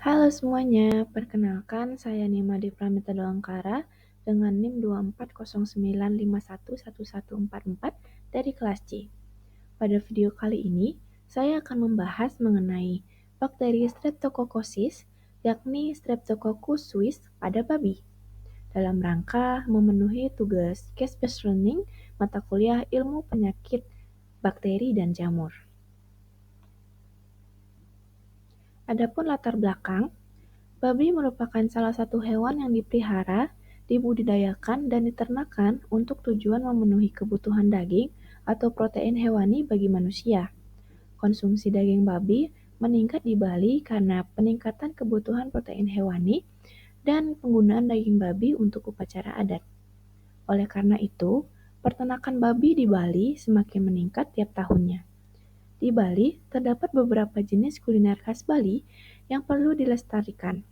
Halo semuanya, perkenalkan saya Nimade Pramita Doangkara dengan NIM 24095111144 dari kelas C. Pada video kali ini, saya akan membahas mengenai bakteri Streptococcus, yakni Streptococcus suis pada babi, dalam rangka memenuhi tugas case based learning mata kuliah ilmu penyakit bakteri dan jamur. Adapun latar belakang, babi merupakan salah satu hewan yang dipelihara, dibudidayakan, dan diternakan untuk tujuan memenuhi kebutuhan daging atau protein hewani bagi manusia. Konsumsi daging babi meningkat di Bali karena peningkatan kebutuhan protein hewani dan penggunaan daging babi untuk upacara adat. Oleh karena itu, peternakan babi di Bali semakin meningkat tiap tahunnya. Di Bali, terdapat beberapa jenis kuliner khas Bali yang perlu dilestarikan,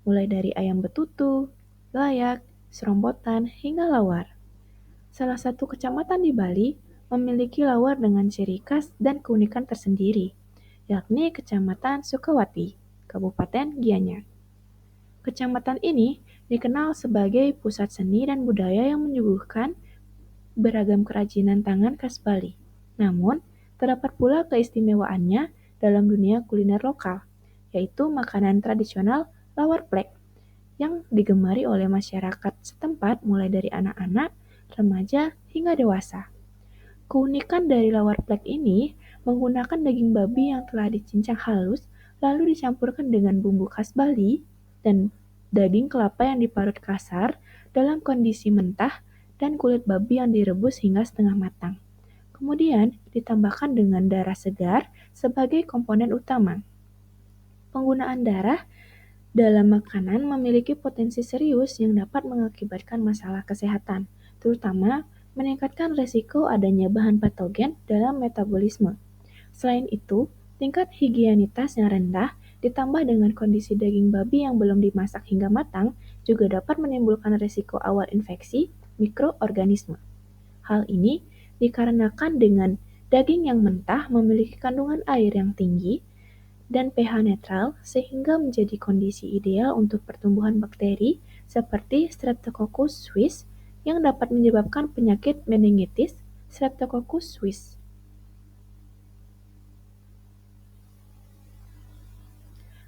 mulai dari ayam betutu, layak, serombotan, hingga lawar. Salah satu kecamatan di Bali memiliki lawar dengan ciri khas dan keunikan tersendiri, yakni Kecamatan Sukawati, Kabupaten Gianyar. Kecamatan ini dikenal sebagai pusat seni dan budaya yang menyuguhkan beragam kerajinan tangan khas Bali. Namun, terdapat pula keistimewaannya dalam dunia kuliner lokal, yaitu makanan tradisional lawar plek yang digemari oleh masyarakat setempat mulai dari anak-anak, remaja, hingga dewasa. Keunikan dari lawar plek ini menggunakan daging babi yang telah dicincang halus lalu dicampurkan dengan bumbu khas Bali dan daging kelapa yang diparut kasar dalam kondisi mentah dan kulit babi yang direbus hingga setengah matang. Kemudian ditambahkan dengan darah segar sebagai komponen utama. Penggunaan darah dalam makanan memiliki potensi serius yang dapat mengakibatkan masalah kesehatan, terutama meningkatkan resiko adanya bahan patogen dalam metabolisme. Selain itu, tingkat higienitas yang rendah ditambah dengan kondisi daging babi yang belum dimasak hingga matang juga dapat menimbulkan resiko awal infeksi mikroorganisme. Hal ini dikarenakan dengan daging yang mentah memiliki kandungan air yang tinggi dan pH netral sehingga menjadi kondisi ideal untuk pertumbuhan bakteri seperti Streptococcus suis yang dapat menyebabkan penyakit meningitis Streptococcus suis.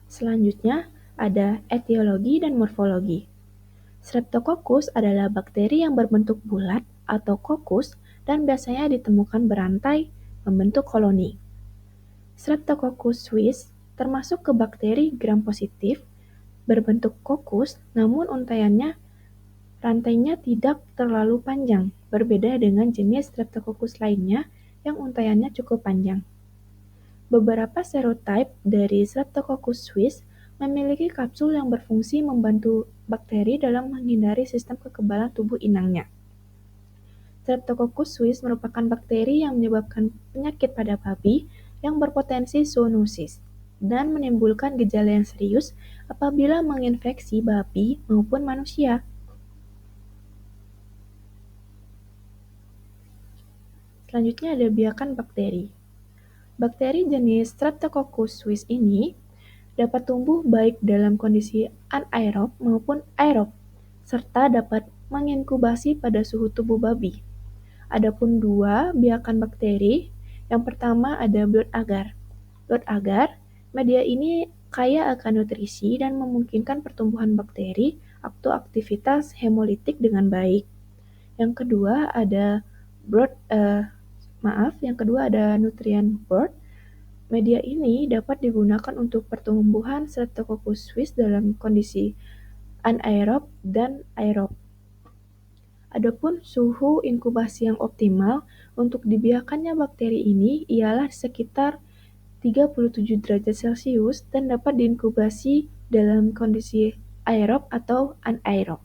Selanjutnya, ada etiologi dan morfologi. Streptococcus adalah bakteri yang berbentuk bulat atau kokus dan biasanya ditemukan berantai membentuk koloni. Streptococcus suis termasuk ke bakteri gram-positif berbentuk kokus, namun rantainya tidak terlalu panjang, berbeda dengan jenis Streptococcus lainnya yang untaiannya cukup panjang. Beberapa serotype dari Streptococcus suis memiliki kapsul yang berfungsi membantu bakteri dalam menghindari sistem kekebalan tubuh inangnya. Streptococcus suis merupakan bakteri yang menyebabkan penyakit pada babi yang berpotensi zoonosis dan menimbulkan gejala yang serius apabila menginfeksi babi maupun manusia. Selanjutnya ada biakan bakteri. Bakteri jenis Streptococcus suis ini dapat tumbuh baik dalam kondisi anaerob maupun aerob, serta dapat menginkubasi pada suhu tubuh babi. Adapun dua biakan bakteri, yang pertama ada blood agar. Blood agar, media ini kaya akan nutrisi dan memungkinkan pertumbuhan bakteri atau aktivitas hemolitik dengan baik. Yang kedua ada nutrient board. Media ini dapat digunakan untuk pertumbuhan Streptococcus suis dalam kondisi anaerob dan aerob. Adapun suhu inkubasi yang optimal untuk dibiakannya bakteri ini ialah sekitar 37 derajat Celcius dan dapat diinkubasi dalam kondisi aerob atau anaerob.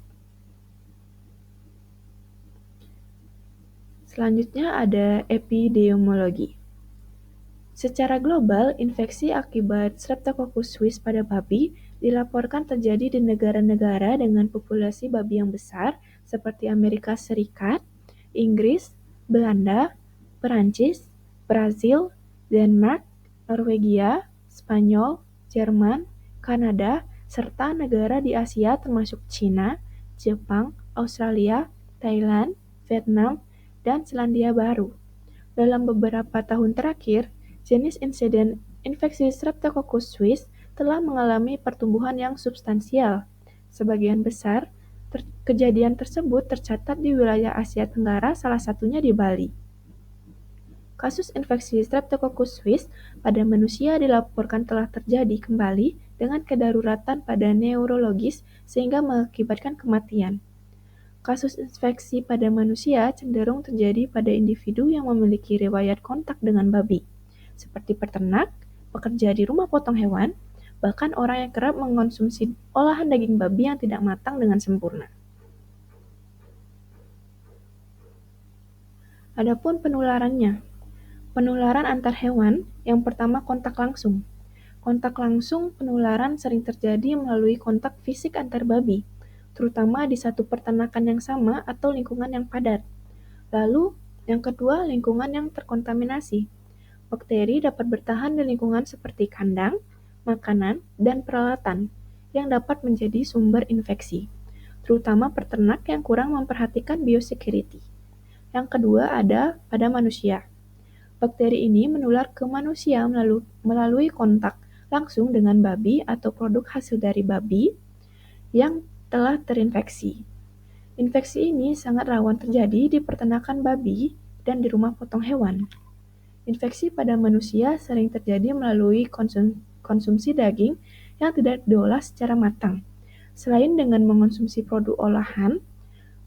Selanjutnya ada epidemiologi. Secara global, infeksi akibat Streptococcus suis pada babi dilaporkan terjadi di negara-negara dengan populasi babi yang besar seperti Amerika Serikat, Inggris, Belanda, Perancis, Brazil, Denmark, Norwegia, Spanyol, Jerman, Kanada, serta negara di Asia termasuk China, Jepang, Australia, Thailand, Vietnam, dan Selandia Baru. Dalam beberapa tahun terakhir, jenis insiden infeksi Streptococcus suis telah mengalami pertumbuhan yang substansial. Sebagian besar kejadian tersebut tercatat di wilayah Asia Tenggara, salah satunya di Bali. Kasus infeksi Streptococcus suis pada manusia dilaporkan telah terjadi kembali dengan kedaruratan pada neurologis sehingga mengakibatkan kematian. Kasus infeksi pada manusia cenderung terjadi pada individu yang memiliki riwayat kontak dengan babi, seperti peternak, pekerja di rumah potong hewan, bahkan orang yang kerap mengonsumsi olahan daging babi yang tidak matang dengan sempurna. Adapun penularannya, penularan antar hewan yang pertama kontak langsung. Kontak langsung penularan sering terjadi melalui kontak fisik antar babi, terutama di satu peternakan yang sama atau lingkungan yang padat. Lalu, yang kedua, lingkungan yang terkontaminasi. Bakteri dapat bertahan di lingkungan seperti kandang, makanan, dan peralatan yang dapat menjadi sumber infeksi, terutama peternak yang kurang memperhatikan biosecurity. Yang kedua ada pada manusia. Bakteri ini menular ke manusia melalui kontak langsung dengan babi atau produk hasil dari babi yang telah terinfeksi. Infeksi ini sangat rawan terjadi di peternakan babi dan di rumah potong hewan. Infeksi pada manusia sering terjadi melalui konsumsi daging yang tidak diolah secara matang. Selain dengan mengonsumsi produk olahan,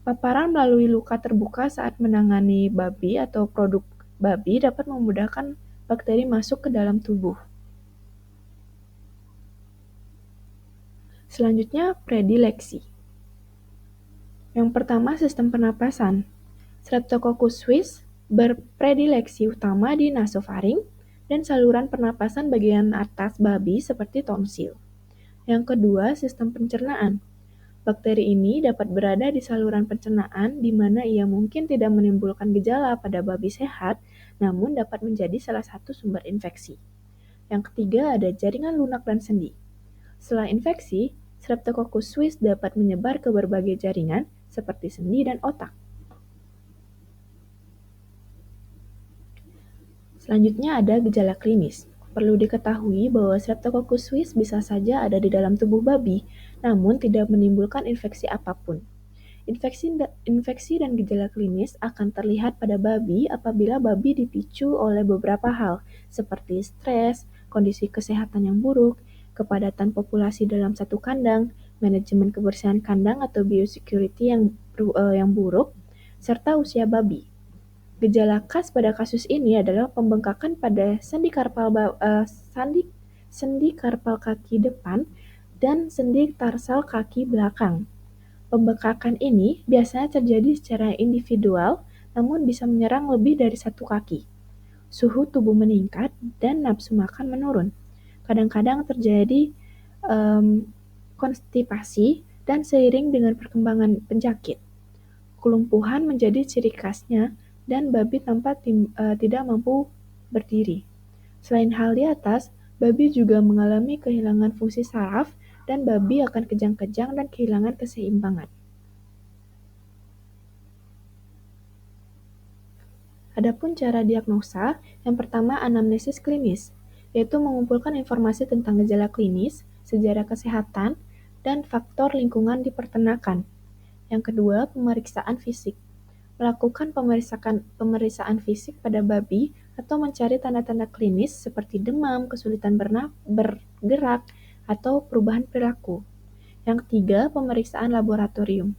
paparan melalui luka terbuka saat menangani babi atau produk babi dapat memudahkan bakteri masuk ke dalam tubuh. Selanjutnya, predileksi. Yang pertama, sistem pernapasan. Streptococcus suis berpredileksi utama di nasofaring dan saluran pernapasan bagian atas babi seperti tonsil. Yang kedua, sistem pencernaan. Bakteri ini dapat berada di saluran pencernaan di mana ia mungkin tidak menimbulkan gejala pada babi sehat, namun dapat menjadi salah satu sumber infeksi. Yang ketiga ada jaringan lunak dan sendi. Setelah infeksi, Streptococcus suis dapat menyebar ke berbagai jaringan seperti sendi dan otak. Selanjutnya ada gejala klinis. Perlu diketahui bahwa Streptococcus suis bisa saja ada di dalam tubuh babi, namun tidak menimbulkan infeksi apapun. Infeksi dan gejala klinis akan terlihat pada babi apabila babi dipicu oleh beberapa hal, seperti stres, kondisi kesehatan yang buruk, kepadatan populasi dalam satu kandang, manajemen kebersihan kandang atau biosecurity yang buruk, serta usia babi. Gejala khas pada kasus ini adalah pembengkakan pada sendi karpal kaki depan dan sendi tarsal kaki belakang. Pembengkakan ini biasanya terjadi secara individual, namun bisa menyerang lebih dari satu kaki. Suhu tubuh meningkat dan nafsu makan menurun. Kadang-kadang terjadi konstipasi dan seiring dengan perkembangan penyakit. Kelumpuhan menjadi ciri khasnya dan babi tampak tidak mampu berdiri. Selain hal di atas, babi juga mengalami kehilangan fungsi saraf dan babi akan kejang-kejang dan kehilangan keseimbangan. Adapun cara diagnosa, yang pertama anamnesis klinis, yaitu mengumpulkan informasi tentang gejala klinis, sejarah kesehatan, dan faktor lingkungan di peternakan. Yang kedua, pemeriksaan fisik. Melakukan pemeriksaan fisik pada babi atau mencari tanda-tanda klinis seperti demam, kesulitan bergerak, atau perubahan perilaku. Yang ketiga, pemeriksaan laboratorium.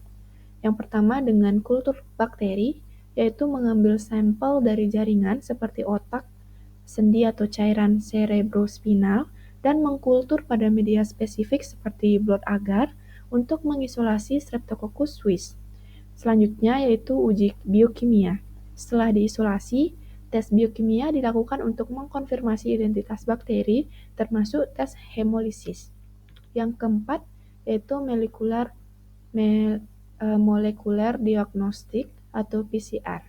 Yang pertama dengan kultur bakteri, yaitu mengambil sampel dari jaringan seperti otak, sendi atau cairan cerebrospinal, dan mengkultur pada media spesifik seperti blood agar untuk mengisolasi Streptococcus suis. Selanjutnya yaitu uji biokimia. Setelah diisolasi, tes biokimia dilakukan untuk mengkonfirmasi identitas bakteri, termasuk tes hemolisis. Yang keempat yaitu molecular diagnostic atau PCR.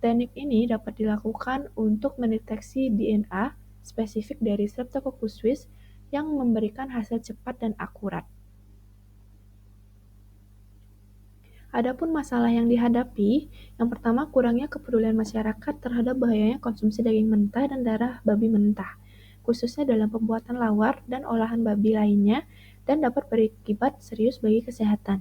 Teknik ini dapat dilakukan untuk mendeteksi DNA spesifik dari Streptococcus suis yang memberikan hasil cepat dan akurat. Adapun masalah yang dihadapi, yang pertama kurangnya kepedulian masyarakat terhadap bahayanya konsumsi daging mentah dan darah babi mentah, khususnya dalam pembuatan lawar dan olahan babi lainnya, dan dapat berakibat serius bagi kesehatan.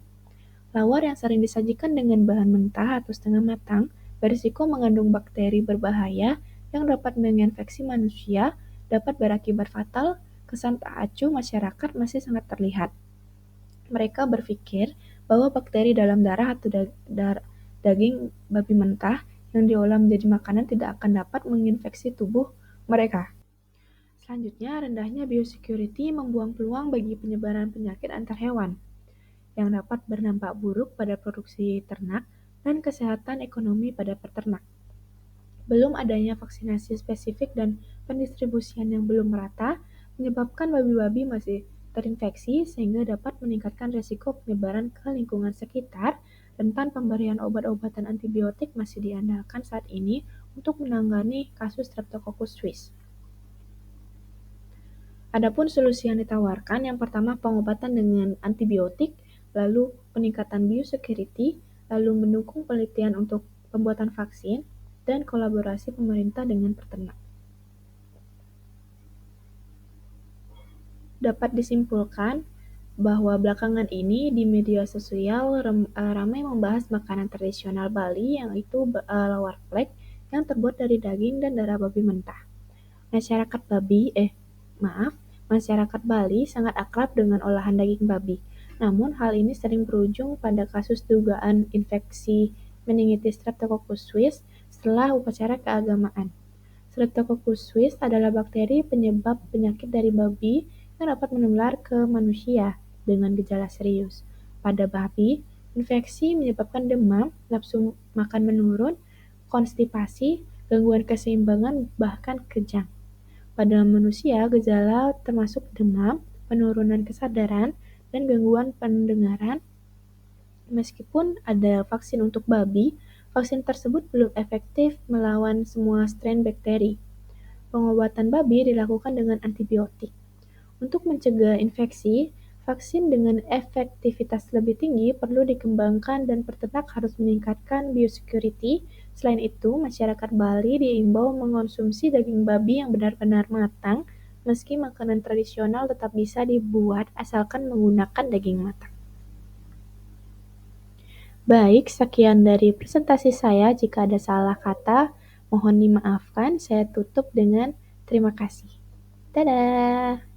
Lawar yang sering disajikan dengan bahan mentah atau setengah matang berisiko mengandung bakteri berbahaya yang dapat menginfeksi manusia, dapat berakibat fatal. Kesan tak acuh masyarakat masih sangat terlihat. Mereka berpikir bahwa bakteri dalam darah atau daging babi mentah yang diolah menjadi makanan tidak akan dapat menginfeksi tubuh mereka. Selanjutnya, rendahnya biosecurity membuang peluang bagi penyebaran penyakit antar hewan yang dapat berdampak buruk pada produksi ternak dan kesehatan ekonomi pada peternak. Belum adanya vaksinasi spesifik dan pendistribusian yang belum merata menyebabkan babi-babi masih terinfeksi sehingga dapat meningkatkan risiko penyebaran ke lingkungan sekitar. Rentan pemberian obat-obatan antibiotik masih diandalkan saat ini untuk menangani kasus Streptococcus suis. Adapun solusi yang ditawarkan, yang pertama pengobatan dengan antibiotik, lalu peningkatan biosecurity, lalu mendukung penelitian untuk pembuatan vaksin, dan kolaborasi pemerintah dengan peternak. Dapat disimpulkan bahwa belakangan ini di media sosial ramai membahas makanan tradisional Bali yang itu lawar plek yang terbuat dari daging dan darah babi mentah. Masyarakat Bali sangat akrab dengan olahan daging babi. Namun hal ini sering berujung pada kasus dugaan infeksi meningitis Streptococcus suis setelah upacara keagamaan. Streptococcus suis adalah bakteri penyebab penyakit dari babi yang dapat menular ke manusia dengan gejala serius. Pada babi, infeksi menyebabkan demam, nafsu makan menurun, konstipasi, gangguan keseimbangan, bahkan kejang. Pada manusia, gejala termasuk demam, penurunan kesadaran, dan gangguan pendengaran. Meskipun ada vaksin untuk babi, vaksin tersebut belum efektif melawan semua strain bakteri. Pengobatan babi dilakukan dengan antibiotik. Untuk mencegah infeksi, vaksin dengan efektivitas lebih tinggi perlu dikembangkan dan peternak harus meningkatkan biosecurity. Selain itu, masyarakat Bali diimbau mengonsumsi daging babi yang benar-benar matang, meski makanan tradisional tetap bisa dibuat asalkan menggunakan daging matang. Baik, sekian dari presentasi saya. Jika ada salah kata, mohon dimaafkan. Saya tutup dengan terima kasih. Dadah!